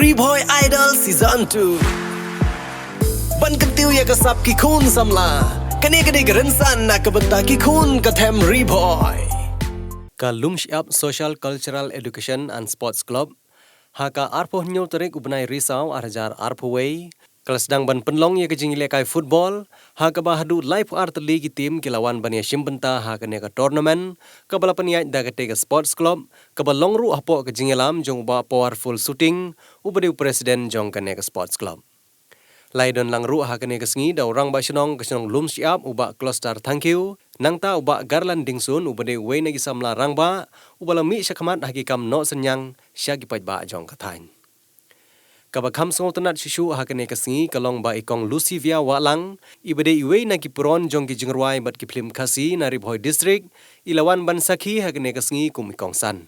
Reboy Idol Season 2 Ban kentiu ya kesap ki kun samla Kani gerensan nak kebentak ki kun katem Reboy Ka Lumsh Up Social Cultural Education and Sports Club Haka arpoh nyo terik ubnai risau arjar arpoh Kelas sedang ban penlong ya kejing lekai football, haka bahadu live art league team kilawan bania shimbenta haka neka tournament, kabala peniat daga tega sports club, kabalong ru apo kejing lam jong ba powerful shooting, ubade presiden jong kaneka sports club. Laidon lang ru haka neka sngi da orang ba shenong kesenong Lumsh Up uba cluster thank you, nangta uba garland dingsun ubade way nagi samla rangba, ubala mi syakamat haki kam no senyang syagi ba jong kathain. Kabakam songotanat shishu hakane kasngi kalong ba ikong Lucivia Walang ibade iwe na kipuron jong ki jingruai bat ki film kasi na Ribhoy district ilawan ban sakhi hakane kasngi kum ikong san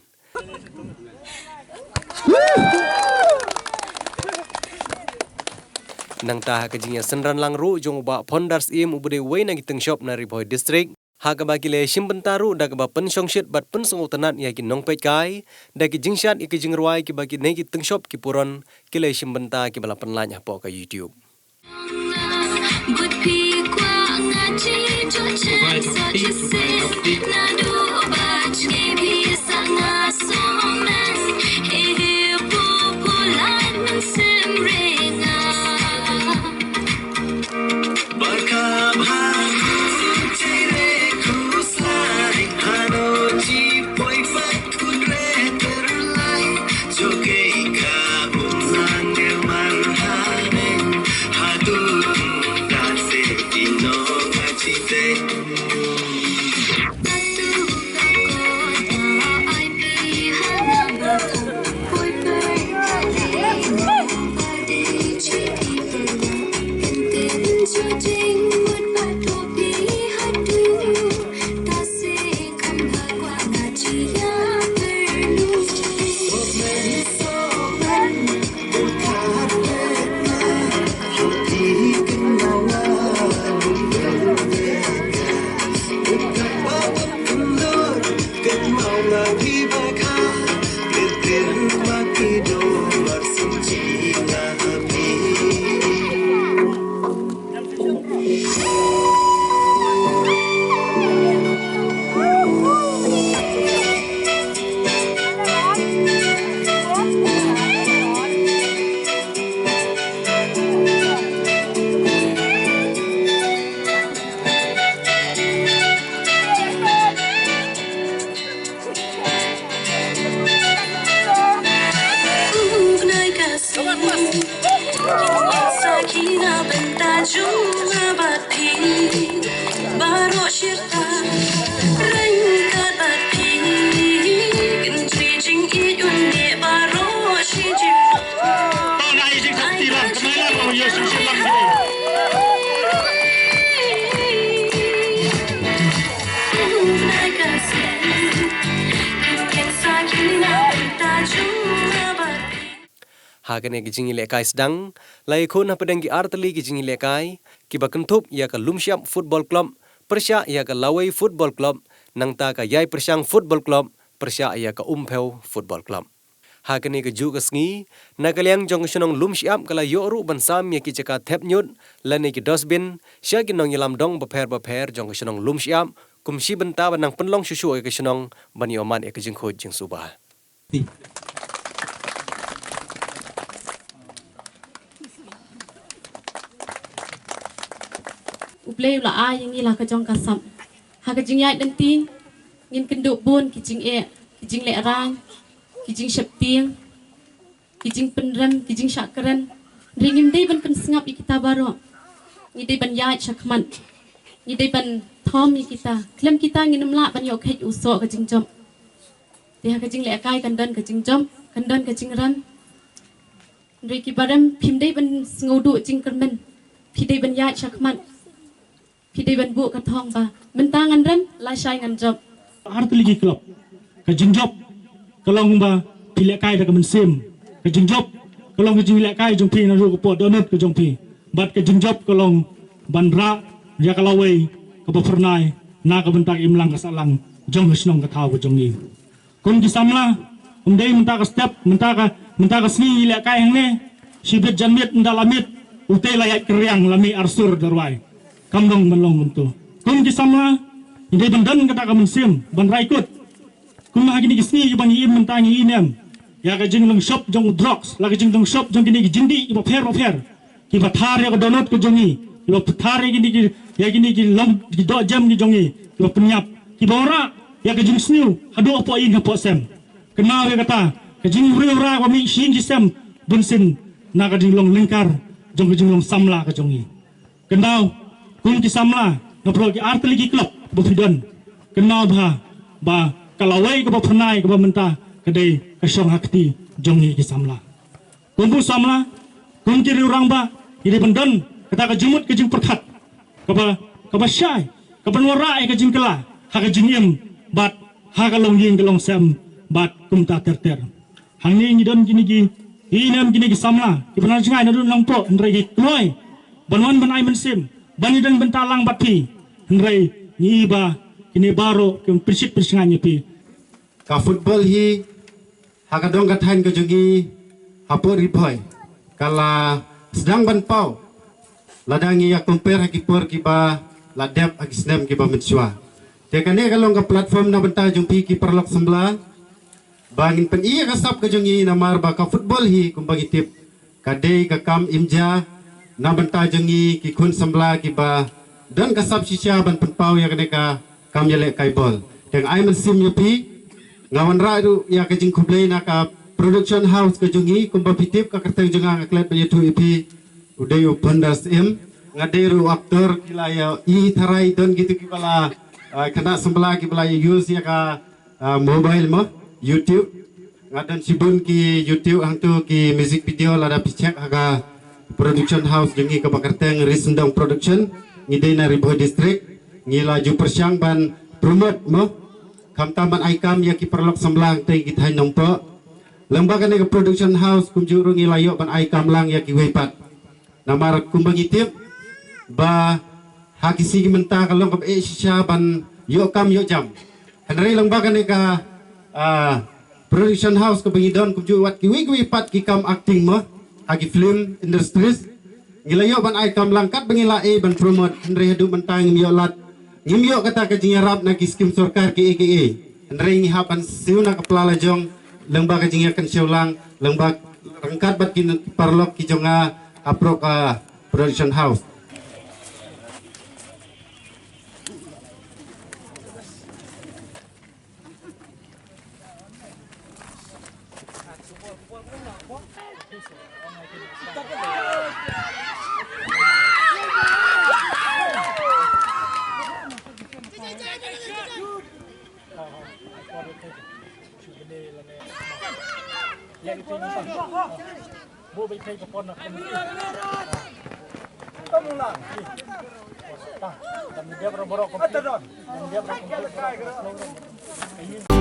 nang ta hakajingya senran lang ru jong ba pondars im ubade iwe na giteng shop na Ribhoy district Hagaba kile shimbentaru dagaba penshongshit bat pensongotanat ya ki nongpet kai dagi jingshat iki jingruai ki bagi negi tengshop ki puron kile shimbenta ki bala penlanya po ka YouTube. Hagane gijing lekai sedang lai khon hapadenggi artli gijing lekai kibakentup ya ka Lumsh Up Football Club persya ya ka Lawai Football Club nangta ka Yai Persyang Football Club persya ya ka Umpheu Football Club Hagane ke juga sngi nakaliang jong senong Lumsh Up kala yoru bansam ya ki jaka thep nyut lane ki dosbin sya ki nong yelam dong baper jong senong Lumsh Up kumsi benta banang penlong susu ke senong bani oman ke jing khoj jing subah Uplay la ai yang ni lah kejong kasam. Ha kejing yai dan ting, ngin kenduk bun kijing kijing le rang, kijing septing, kijing penrem, kijing syakran. Ringin day ban pensengap kita baru. Ni day ban yai syakman. Ni day ban tom kita. Klem kita ngin melak ban yok hej usok kejing jom. Dia kejing le kai kandan kejing jom, kandan kejing ran. Riki barem pim day ban sengodu jing kermen. Pi day ban yai syakman. Pidai ban bu katong ba mentangan ren la syai ngan job artli club ka jingjob kalong ba pilek kai da ka mensim ka jingjob kalong ji pilek kai jong pi na ru ko po donut ka jong pi bat ka jingjob kalong bandra ya kalawai ka pernai na ka bentak imlang ka salang jong hisnong ka thaw ka jong ni kon ki samla umdai mentaka step mentaka sni ilek kai hang ne sibet janmit ndalamit utai layak keryang lami arsur darwai kamdong menlong bentu kum kisamla indai bandan kata kamen sim ban raikut kum hagi ni sni ban im mentangi inem ya ka jing long shop jong drugs la ka jing long shop jong kini jindi iba pher ki bathar ya ka donut ko jongi iba bathar gini ki ya gini ki long ki do jam ki jongi iba penyap ki bora ya ka jing sniu hado po in po sem kenal ya kata ka jing ura ko mi shin ki sem bunsin na ka jing long lingkar jong ka jing long samla ka jongi kenal kun ki samla na pro ki artli ki klub bo fidon kenal ba kalawai ko ba phanai ko ba menta kadai kasong hakti jongi ki samla kumpu samla kum kiri orang ba ini bendan kata ka jumut ke jing perkat ka ba syai ka ban warai ka jing kala ha ka jing im bat ha ka long ying ka long sem bat kum ta ter hang ni don gini gi inam gini ki samla ki benar jingai na dun long pro ndrai gi kloi banwan ban ai men sim bani dan bentalang bat pi ndrai ni ba ini baro kum prisit prisnganya pi ka football hi hakadong kathan ka jungi hapo ripoy kala sedang ban pau ladangi ya compare hakipor kiba ladep agisnem kiba mensua tekane kalong ka platform na banta jumpi ki perlok sembla bangin pen iya kasap ka jungi namar ba ka football hi kumbagi tip kadei ka kam imja na banta jungi ki kun sembla kiba dan kasap sisya ban pen pau ya kane ka kam yale kai bol teng ai men sim yupi ngawan ra itu ya kajing kublai na ka production house ka jungi kumba pitip ka kerteng junga ngaklet pa yutu ipi udayu bandas im ngaderu aktor kila ya i tarai don gitu kibala kana sembala kibala use ya ka mobile mo YouTube ngadan sibun ki YouTube hangtu ki music video lada picek aga production house jungi ka kerteng Risendang production ngidai na Riboh district ngila ju persyang ban promote mo kam taman aikam ya ki perlok semblang tei kita nompo lembaga ni production house kum jurung ilayo ban aikam lang ya ki wepat namar kum bagitip ba hakisi menta kalong ka sisya ban yo kam yo jam hanari lembaga ni ka production house ka bangidon kum ju wat ki wepat ki kam acting mo hagi film industries ngilayo ban aikam lang kat bangila ban promote hanari hadu mentang yo lat ngimyo kata ka jingarap na kiskim sorkar ki EKE nring hapan siuna ka pelala jong lembag ka jingakan siulang lembag rengkat bat kin parlok ki jonga apro ka production house Bo bay kay kapon na kami. Dia berborok. Dia berborok.